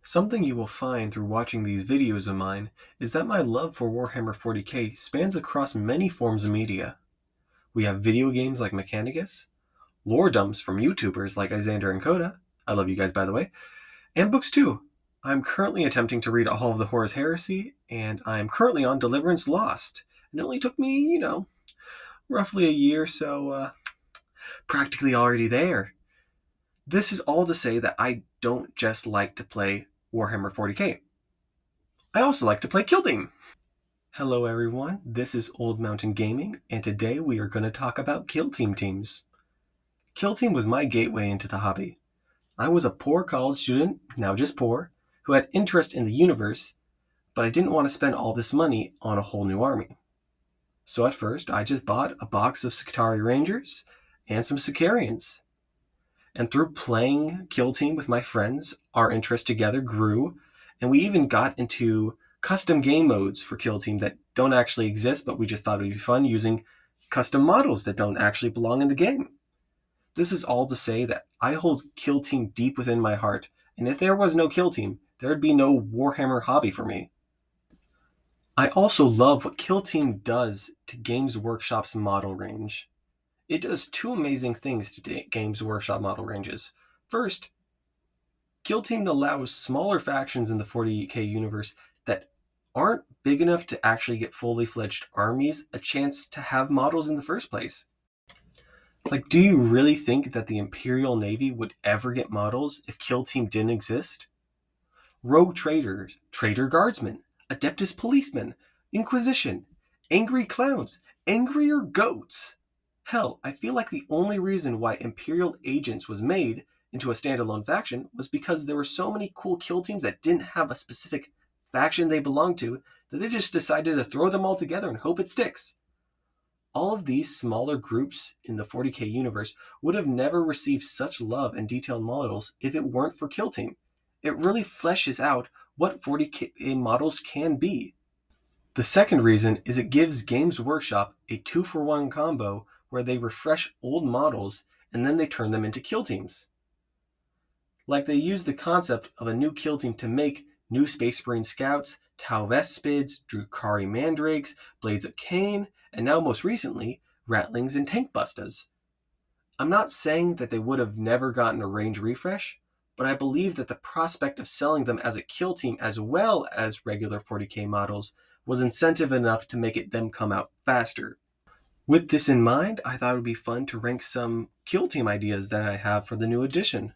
Something you will find through watching these videos of mine is that my love for Warhammer 40k spans across many forms of media. We have video games like Mechanicus, lore dumps from YouTubers like Izander and Coda, I love you guys by the way, and books too. I'm currently attempting to read all of the Horus Heresy, and I'm currently on Deliverance Lost. It only took me, roughly a year, so practically already there. This is all to say that I don't just like to play Warhammer 40k. I also like to play Kill Team. Hello everyone, this is Old Mountain Gaming, and today we are going to talk about Kill Team teams. Kill Team was my gateway into the hobby. I was a poor college student, now just poor, who had interest in the universe, but I didn't want to spend all this money on a whole new army. So at first, I just bought a box of Skitarii Rangers and some Sicarians. And through playing Kill Team with my friends, our interest together grew, and we even got into custom game modes for Kill Team that don't actually exist, but we just thought it would be fun using custom models that don't actually belong in the game. This is all to say that I hold Kill Team deep within my heart, and if there was no Kill Team, there would be no Warhammer hobby for me. I also love what Kill Team does to Games Workshop's model range. It does two amazing things to Games Workshop model ranges. First, Kill Team allows smaller factions in the 40k universe that aren't big enough to actually get fully fledged armies a chance to have models in the first place. Like, do you really think that the Imperial Navy would ever get models if Kill Team didn't exist? Rogue Traders, Traitor Guardsmen, Adeptus Policemen, Inquisition, Angry Clowns, Angrier Goats. Hell, I feel like the only reason why Imperial Agents was made into a standalone faction was because there were so many cool kill teams that didn't have a specific faction they belonged to that they just decided to throw them all together and hope it sticks. All of these smaller groups in the 40k universe would have never received such love and detailed models if it weren't for Kill Team. It really fleshes out what 40k models can be. The second reason is it gives Games Workshop a 2-for-1 combo where they refresh old models and then they turn them into kill teams. Like they use the concept of a new kill team to make new Space Marine Scouts, Tau Vespids, Drukhari Mandrakes, Blades of Cain, and now most recently, Ratlings and Tank Bustas. I'm not saying that they would have never gotten a range refresh, but I believe that the prospect of selling them as a kill team as well as regular 40k models was incentive enough to make them come out faster. With this in mind, I thought it would be fun to rank some kill team ideas that I have for the new edition.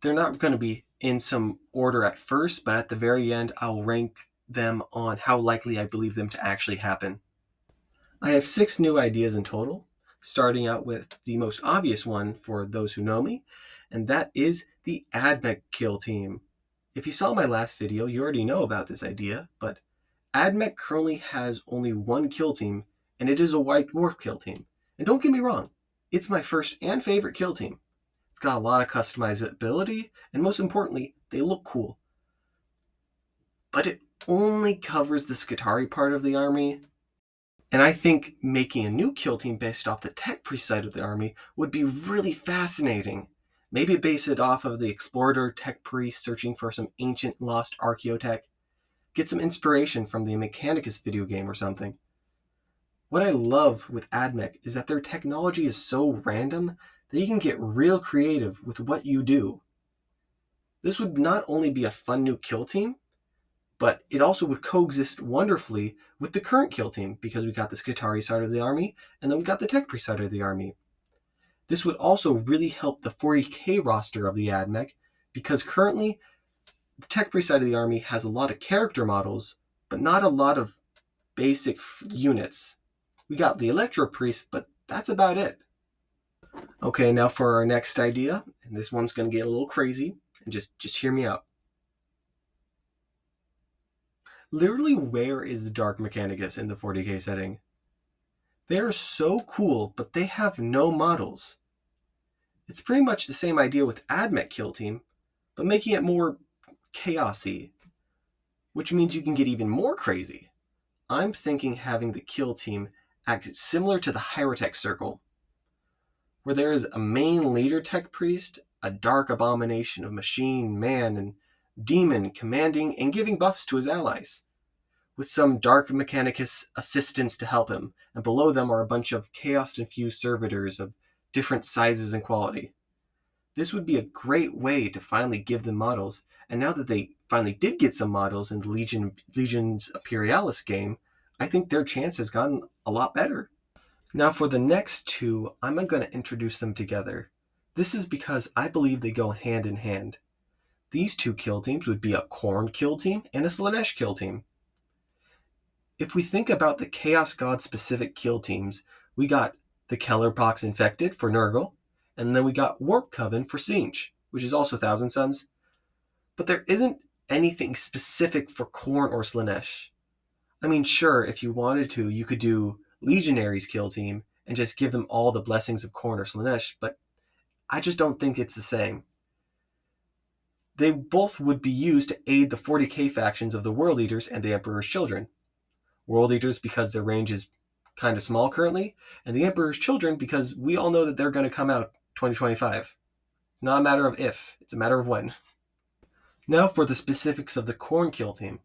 They're not going to be in some order at first, but at the very end, I'll rank them on how likely I believe them to actually happen. I have 6 new ideas in total, starting out with the most obvious one for those who know me, and that is the AdMech kill team. If you saw my last video, you already know about this idea, but AdMech currently has only one kill team, and it is a White Dwarf kill team. And don't get me wrong, it's my first and favorite kill team. It's got a lot of customizability, and most importantly, they look cool. But it only covers the Skitarii part of the army, and I think making a new kill team based off the tech priest side of the army would be really fascinating. Maybe base it off of the explorer tech priest searching for some ancient lost archaeotech. Get some inspiration from the Mechanicus video game or something. What I love with AdMech is that their technology is so random that you can get real creative with what you do. This would not only be a fun new kill team, but it also would coexist wonderfully with the current kill team because we got the Skitarii side of the army and then we got the tech priest side of the army. This would also really help the 40k roster of the AdMech because currently the tech priest side of the army has a lot of character models, but not a lot of basic units. We got the Electro Priest, but that's about it. Okay, now for our next idea, and this one's going to get a little crazy, and just hear me out. Literally, where is the Dark Mechanicus in the 40k setting? They are so cool, but they have no models. It's pretty much the same idea with AdMech Kill Team, but making it more chaosy, which means you can get even more crazy. I'm thinking having the kill team act similar to the Hierotek Circle, where there is a main leader tech priest, a dark abomination of machine, man, and demon commanding and giving buffs to his allies, with some Dark Mechanicus assistants to help him, and below them are a bunch of chaos-infused servitors of different sizes and quality. This would be a great way to finally give them models, and now that they finally did get some models in the Legions Imperialis game, I think their chance has gotten a lot better. Now for the next two, I'm going to introduce them together. This is because I believe they go hand in hand. These two kill teams would be a Khorne kill team and a Slaanesh kill team. If we think about the Chaos God specific kill teams, we got the Kellerpox Infected for Nurgle, and then we got Warp Coven for Tzeentch, which is also Thousand Sons. But there isn't anything specific for Khorne or Slaanesh. I mean, sure, if you wanted to, you could do Legionaries kill team and just give them all the blessings of Khorne or Slaanesh, but I just don't think it's the same. They both would be used to aid the 40k factions of the World Eaters and the Emperor's Children. World Eaters because their range is kind of small currently, and the Emperor's Children because we all know that they're going to come out 2025. It's not a matter of if, it's a matter of when. Now for the specifics of the Khorne kill team.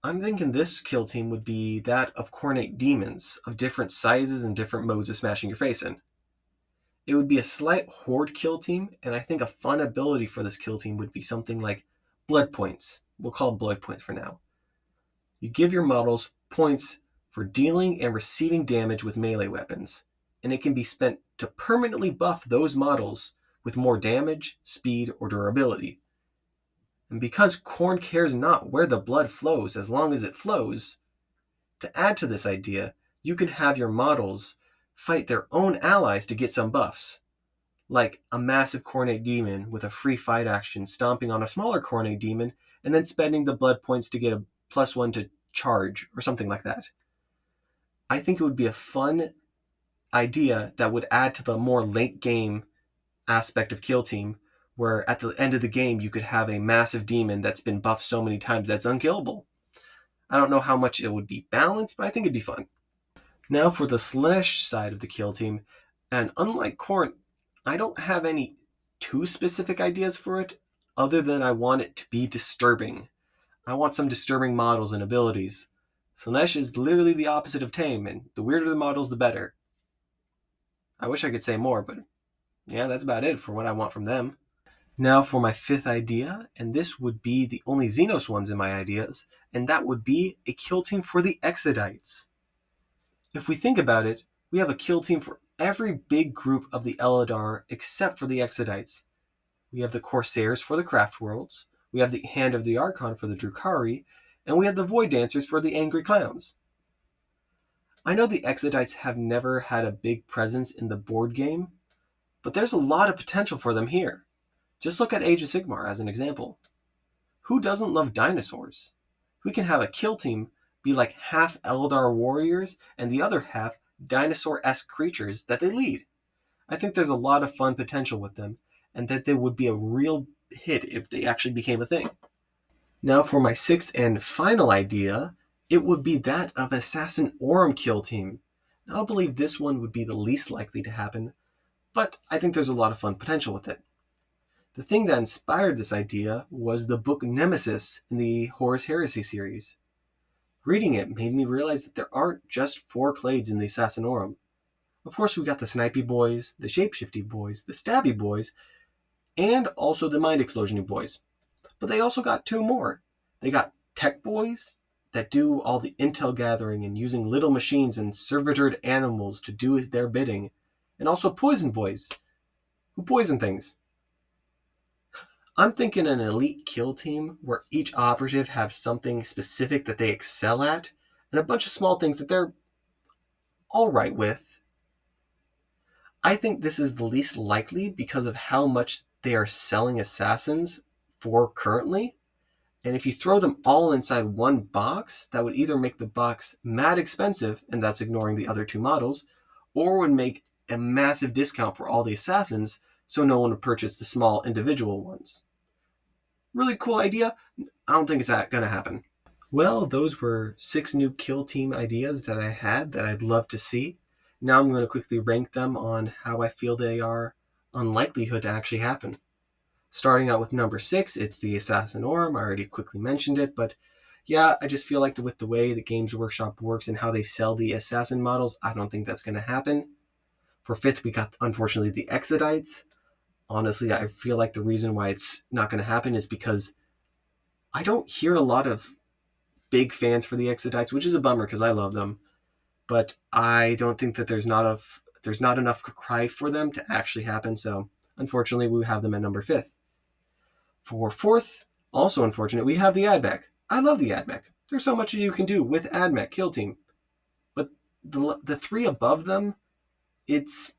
I'm thinking this kill team would be that of Khornate demons of different sizes and different modes of smashing your face in. It would be a slight horde kill team, and I think a fun ability for this kill team would be something like blood points. We'll call them blood points for now. You give your models points for dealing and receiving damage with melee weapons, and it can be spent to permanently buff those models with more damage, speed, or durability. And because Khorne cares not where the blood flows as long as it flows, to add to this idea, you could have your models fight their own allies to get some buffs, like a massive Khornate demon with a free fight action stomping on a smaller Khornate demon and then spending the blood points to get a +1 to charge or something like that. I think it would be a fun idea that would add to the more late game aspect of kill team, where at the end of the game you could have a massive demon that's been buffed so many times that's unkillable. I don't know how much it would be balanced, but I think it'd be fun. Now for the Slaanesh side of the kill team, and unlike Khorne, I don't have any too specific ideas for it, other than I want it to be disturbing. I want some disturbing models and abilities. Slaanesh is literally the opposite of tame, and the weirder the models, the better. I wish I could say more, but yeah, that's about it for what I want from them. Now for my fifth idea, and this would be the only Xenos ones in my ideas, and that would be a kill team for the Exodites. If we think about it, we have a kill team for every big group of the Eldar except for the Exodites. We have the Corsairs for the Craft Worlds, we have the Hand of the Archon for the Drukhari, and we have the Void Dancers for the Angry Clowns. I know the Exodites have never had a big presence in the board game, but there's a lot of potential for them here. Just look at Age of Sigmar as an example. Who doesn't love dinosaurs? We can have a kill team be like half Eldar warriors and the other half dinosaur-esque creatures that they lead. I think there's a lot of fun potential with them, and that they would be a real hit if they actually became a thing. Now for my sixth and final idea, it would be that of an Assassin Aurum kill team. Now I believe this one would be the least likely to happen, but I think there's a lot of fun potential with it. The thing that inspired this idea was the book Nemesis in the Horus Heresy series. Reading it made me realize that there aren't just 4 clades in the Assassin Aurum. Of course, we got the Snipey boys, the Shapeshifty boys, the Stabby boys, and also the Mind Explosion boys. But they also got 2 more. They got Tech boys that do all the intel gathering and using little machines and servitored animals to do their bidding, and also Poison boys, who poison things. I'm thinking an elite kill team where each operative have something specific that they excel at, and a bunch of small things that they're alright with. I think this is the least likely because of how much they are selling assassins for currently. And if you throw them all inside one box, that would either make the box mad expensive, and that's ignoring the other 2 models, or would make a massive discount for all the assassins, so no one would purchase the small individual ones. Really cool idea. I don't think it's going to happen. Well, those were 6 new kill team ideas that I had that I'd love to see. Now I'm going to quickly rank them on how I feel they are unlikelihood to actually happen. Starting out with number 6, it's the Assassinorum. I already quickly mentioned it, but yeah, I just feel like with the way the Games Workshop works and how they sell the Assassin models, I don't think that's going to happen. For 5th, we got, unfortunately, the Exodites. Honestly, I feel like the reason why it's not going to happen is because I don't hear a lot of big fans for the Exodites, which is a bummer because I love them. But I don't think that there's not enough cry for them to actually happen. So unfortunately, we have them at number 5th. For 4th, also unfortunate, we have the AdMech. I love the AdMech. There's so much you can do with AdMech Kill Team. But the 3 above them, it's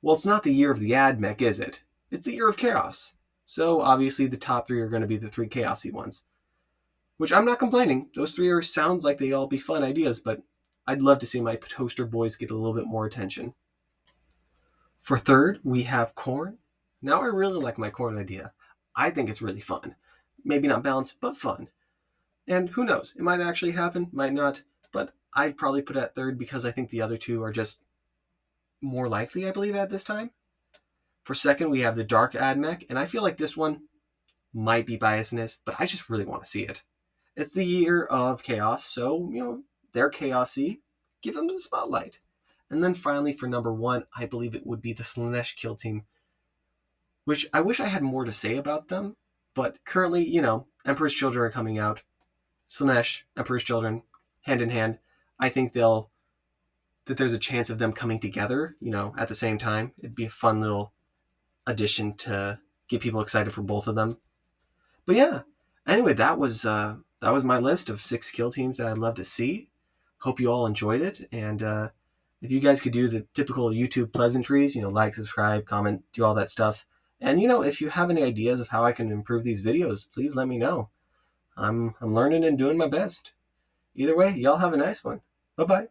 not the year of the AdMech, is it? It's the year of Chaos. So obviously the top 3 are going to be the 3 Chaosy ones. Which I'm not complaining. Those 3 sound like they'd all be fun ideas, but I'd love to see my Toaster Boys get a little bit more attention. For 3rd, we have Khorne. Now I really like my Khorne idea. I think it's really fun. Maybe not balanced, but fun. And who knows? It might actually happen, might not. But I'd probably put it at 3rd because I think the other 2 are just more likely, I believe, at this time. For 2nd, we have the Dark AdMech. And I feel like this one might be biasness, but I just really want to see it. It's the year of Chaos, so, they're Chaosy. Give them the spotlight. And then finally, for number 1, I believe it would be the Slaanesh Kill Team, which I wish I had more to say about them, but currently, Emperor's Children are coming out. Slaanesh, Emperor's Children, hand in hand. I think that there's a chance of them coming together, at the same time. It'd be a fun little addition to get people excited for both of them. But yeah, anyway, that was my list of 6 kill teams that I'd love to see. Hope you all enjoyed it, and if you guys could do the typical YouTube pleasantries, like, subscribe, comment, do all that stuff. And, if you have any ideas of how I can improve these videos, please let me know. I'm learning and doing my best. Either way, y'all have a nice one. Bye-bye.